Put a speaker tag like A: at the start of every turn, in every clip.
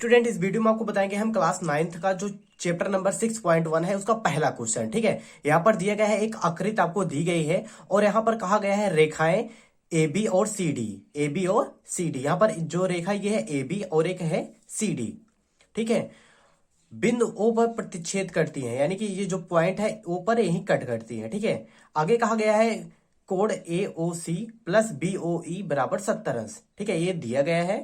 A: Student, इस video में आपको बताएंगे हम क्लास 9th का जो चैप्टर नंबर 6.1 है उसका पहला क्वेश्चन। ठीक है, यहाँ पर दिया गया है, एक आकृति आपको दी गई है और यहाँ पर कहा गया है रेखाएं ए बी और सी डी। ए बी और सी डी, यहाँ पर जो रेखा ये है ए बी और एक है सी डी। ठीक है, बिंदु ओ पर प्रतिच्छेद करती हैं, यानी कि ये जो पॉइंट है ओ पर यही कट करती है। ठीक है, आगे कहा गया है कोण ए ओ सी प्लस बी ओ ई बराबर 70 अंश। ठीक है, ये दिया गया है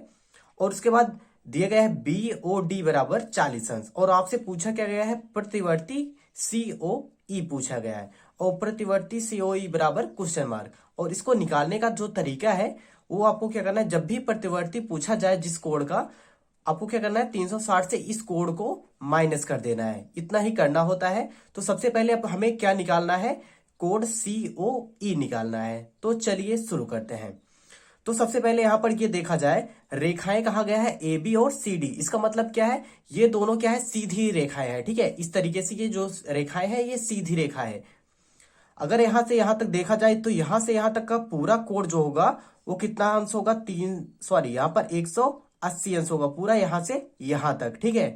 A: और उसके बाद दिया गया है बी ओ डी बराबर 40 अंश और आपसे पूछा क्या गया है प्रतिवर्ती सी ओ ई पूछा गया है और प्रतिवर्ती सी ओ ई बराबर क्वेश्चन मार्क। और इसको निकालने का जो तरीका है वो आपको क्या करना है, जब भी प्रतिवर्ती पूछा जाए जिस कोण का, आपको क्या करना है 360 से इस कोण को माइनस कर देना है, इतना ही करना होता है। तो सबसे पहले अब हमें क्या निकालना है, कोण सी ओ ई निकालना है। तो चलिए शुरू करते हैं। तो सबसे पहले यहां पर ये देखा जाए, रेखाएं कहा गया है ए बी और सी डी। इसका मतलब क्या है, ये दोनों क्या है, सीधी रेखाएं हैं। ठीक है, इस तरीके से ये जो रेखाएं हैं ये सीधी रेखा है। अगर यहां से यहां तक देखा जाए तो यहां से यहां तक का पूरा कोण जो होगा वो कितना अंश होगा, यहाँ पर 180 अंश होगा पूरा यहां से यहां तक। ठीक है,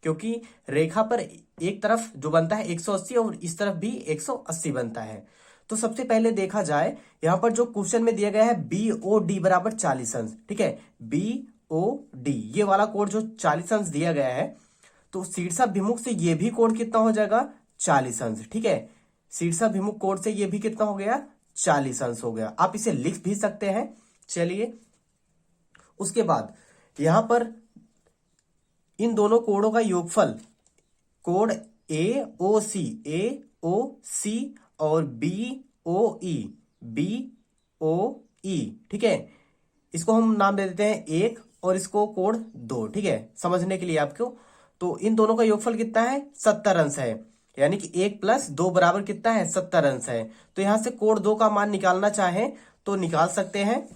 A: क्योंकि रेखा पर एक तरफ जो बनता है 180 और इस तरफ भी 180 बनता है। तो सबसे पहले देखा जाए, यहां पर जो क्वेश्चन में दिया गया है बी ओ डी बराबर 40 अंश। ठीक है, बी ओ डी ये वाला कोण जो 40 अंश दिया गया है, तो शीर्षाभिमुख से ये भी कोण कितना हो जाएगा, 40 अंश। ठीक है, शीर्षाभिमुख कोण से ये भी कितना हो गया, 40 अंश हो गया। आप इसे लिख भी सकते हैं। चलिए, उसके बाद यहां पर इन दोनों कोणों का योगफल, कोण ए ओ सी और बी ओ ई। ठीक है, इसको हम नाम दे देते हैं 1 और इसको कोण 2। ठीक है, समझने के लिए आपको। तो इन दोनों का योगफल कितना है, 70 अंश है, यानी कि 1 प्लस 2 बराबर कितना है, 70 अंश है। तो यहां से कोण 2 का मान निकालना चाहें तो निकाल सकते हैं।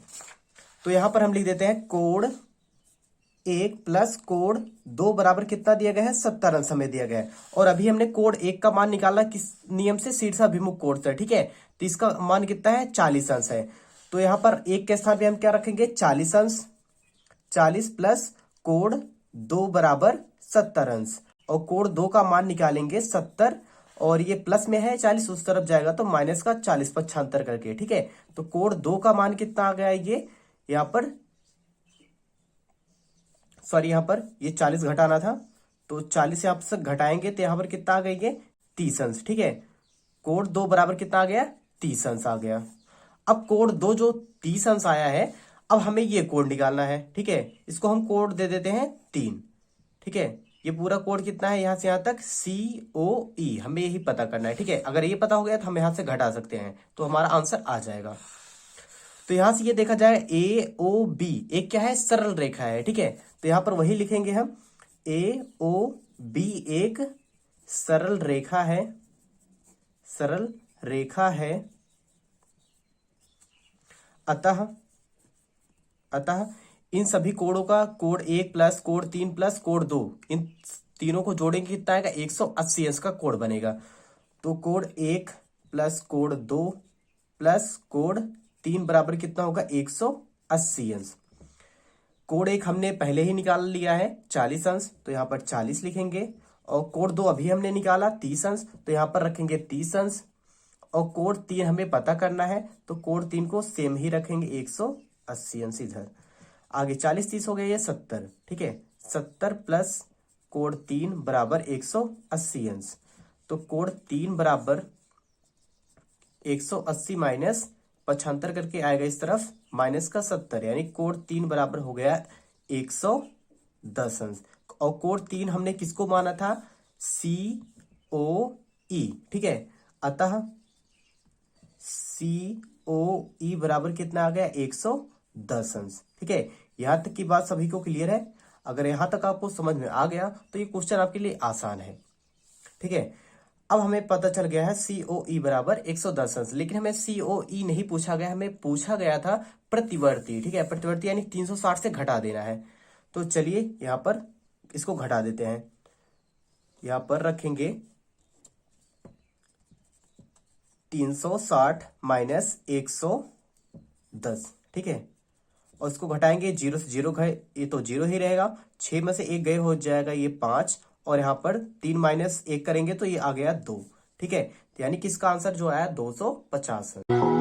A: तो यहां पर हम लिख देते हैं कोण 1 प्लस कोण 2 बराबर कितना दिया गया है, 70 अंश हमें दिया गया है। और अभी हमने कोण 1 का मान निकाला किस नियम से, शीर्षाभिमुख कोण से। ठीक है, तो इसका मान कितना है, 40 अंश है। तो यहां पर 1 के स्थान पे हम क्या रखेंगे, 40 अंश। 40 प्लस कोण 2 बराबर 70 अंश और कोण 2 का मान निकालेंगे 70 और ये प्लस में है 40 उस तरफ जाएगा तो माइनस का 40 पक्षांतर करके। ठीक है, तो कोण 2 का मान कितना आ गया, ये यहां पर यहाँ पर ये 40 घटाना था तो 40 यहां से घटाएंगे तो यहां पर कितना आ गई, ये 30 अंश। ठीक है, कोण 2 बराबर कितना आ गया, 30 अंश आ गया। अब कोण 2 जो 30 अंश आया है, अब हमें ये कोण निकालना है। ठीक है, इसको हम कोण दे देते हैं 3। ठीक है, ये पूरा कोण कितना है यहां से यहां तक, सी ओ ई, हमें यही पता करना है। ठीक है, अगर ये पता हो गया तो हम यहां से घटा सकते हैं तो हमारा आंसर आ जाएगा। तो यहां से ये देखा जाए ए ओ बी एक क्या है, सरल रेखा है। ठीक है, तो यहां पर वही लिखेंगे हम, ए ओ बी एक सरल रेखा है, सरल रेखा है। अतः अतः इन सभी कोणों का, कोण 1 प्लस कोण 3 प्लस कोण 2, इन तीनों को जोड़ेंगे कितना आएगा, 180 अंश का कोण बनेगा। तो कोण 1 प्लस कोण 2 प्लस कोण 3 बराबर कितना होगा, 180 अंश। कोण 1 हमने पहले ही निकाल लिया है 40 अंश, तो यहां पर 40 लिखेंगे। और कोण 2 अभी हमने निकाला 30 अंश, तो यहां पर रखेंगे 30 अंश। और कोण 3 हमें पता करना है तो कोण 3 को सेम ही रखेंगे, 180 अंश इधर। आगे 40 30 हो गया, ये 70। ठीक है, 70 प्लस कोण 3 बराबर 180 अंश। तो कोण 3 बराबर 180 माइनस 75 करके आएगा इस तरफ, माइनस का 70, यानी कोण 3 बराबर हो गया 110 अंश। और कोण 3 हमने किसको माना था, सी ओ ई। ठीक है, अतः सी ओ ई बराबर कितना आ गया, 110 अंश। ठीक है, यहां तक की बात सभी को क्लियर है। अगर यहां तक आपको समझ में आ गया तो ये क्वेश्चन आपके लिए आसान है। ठीक है, अब हमें पता चल गया है सी ओ ई बराबर 110 अंश, लेकिन हमें सी ओ ई नहीं पूछा गया, हमें पूछा गया था प्रतिवर्ती। ठीक है, प्रतिवर्ती यानी 360 से घटा देना है। तो चलिए यहां पर इसको घटा देते हैं, यहां पर रखेंगे 360 माइनस 110। ठीक है, और इसको घटाएंगे, 0 से 0 गए, ये तो 0 ही रहेगा। 6 में से 1 गए, हो जाएगा ये 5, और यहाँ पर 3 माइनस 1 करेंगे तो ये आ गया 2। ठीक है, तो यानी कि इसका आंसर जो आया 250 है।